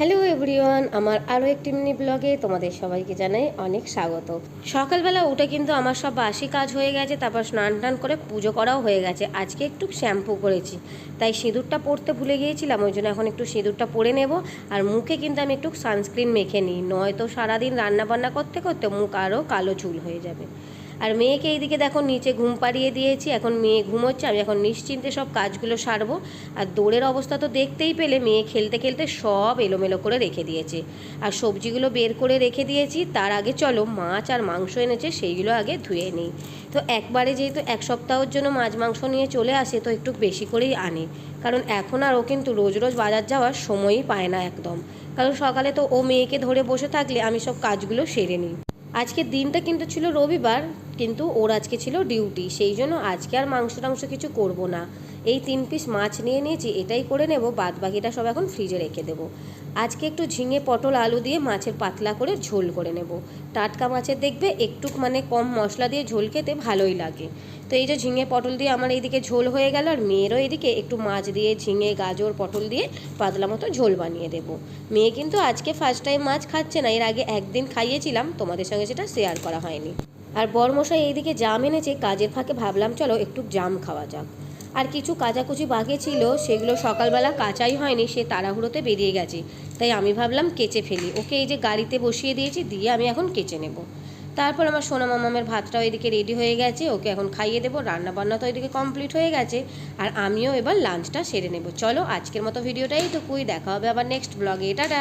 Hello everyone, আমার আরও একটি মিনি ব্লগে তোমাদের সবাইকে জানাই অনেক স্বাগত। সকালবেলা উঠে কিন্তু আমার সব বাসি কাজ হয়ে গেছে, তারপর স্নান টান করে পুজো করাও হয়ে গেছে। আজকে একটু শ্যাম্পু করেছি, তাই সিঁদুরটা পরতে ভুলে গিয়েছিলাম, ওই জন্য এখন একটু সিঁদুরটা পরে নেব। আর মুখে কিন্তু আমি একটু সানস্ক্রিন মেখে নিই, নয়তো সারাদিন রান্নাবান্না করতে করতে মুখ আরও কালো চুল হয়ে যাবে। আর মেয়েকে এইদিকে দেখো নিচে ঘুম পাড়িয়ে দিয়েছি, এখন মেয়ে ঘুমোচ্ছে, আমি এখন নিশ্চিন্তে সব কাজগুলো সারবো। আর দৌড়ের অবস্থা তো দেখতেই পেলে, মেয়ে খেলতে খেলতে সব এলোমেলো করে রেখে দিয়েছে। আর সবজিগুলো বের করে রেখে দিয়েছি, তার আগে চলো মাছ আর মাংস এনেছে সেইগুলো আগে ধুয়ে নিই। তো একবারে যেহেতু এক সপ্তাহের জন্য মাছ মাংস নিয়ে চলে আসে, তো একটু বেশি করেই আনে, কারণ এখন আর ও কিন্তু রোজ রোজ বাজার যাওয়ার সময়ই পায় না একদম। কারণ সকালে তো ও মেয়েকে ধরে বসে থাকলে আমি সব কাজগুলো সেরে নিই। আজকের দিনটা কিন্তু ছিল রবিবার, কিন্তু ওর আজকে ছিল ডিউটি, সেই জন্য আজকে আর মাংস টাংস কিছু করব না। এই 3 পিস মাছ নিয়ে নিয়েছি, এটাই করে নেব, বাদ বাকিটা সব এখন ফ্রিজে রেখে দেবো। আজকে একটু ঝিঙে পটল আলু দিয়ে মাছের পাতলা করে ঝোল করে নেব। টাটকা মাছের দেখবে একটু কম মশলা দিয়ে ঝোল খেতে ভালোই লাগে। তো এই যে ঝিঙে পটল দিয়ে আমার এইদিকে ঝোল হয়ে গেল, আর মেয়েরও এদিকে একটু মাছ দিয়ে ঝিঙে গাজর পটল দিয়ে পাতলা মতো ঝোল বানিয়ে দেবো। মেয়ে কিন্তু আজকে ফার্স্ট টাইম মাছ খাচ্ছে না, এর আগে একদিন খাইয়েছিলাম, তোমাদের সঙ্গে সেটা শেয়ার করা হয়নি। আর বরমশাই এইদিকে জাম এনেছে, কাজের ফাঁকে ভাবলাম চলো একটু জাম খাওয়া যাক। আর কিছু কাচাকুচি বাকি ছিল, সেগুলো সকালবেলা কাচাই হয়নি, সে তাড়াহুড়োতে বেরিয়ে গেছে, তাই আমি ভাবলাম কেচে ফেলি। ওকে এই যে গাড়িতে বসিয়ে দিয়েছি, দিয়ে আমি এখন কেচে নেব। তারপর আমার সোনা মামামের ভাতটাও এদিকে রেডি হয়ে গেছে, ওকে এখন খাইয়ে দেবো। রান্না বান্না তো এদিকে কমপ্লিট হয়ে গেছে, আর আমিও এবার লাঞ্চটা সেরে নেব। চলো আজকের মতো ভিডিওটা এইটুকুই, দেখা হবে আবার নেক্সট ব্লগে। টাটা।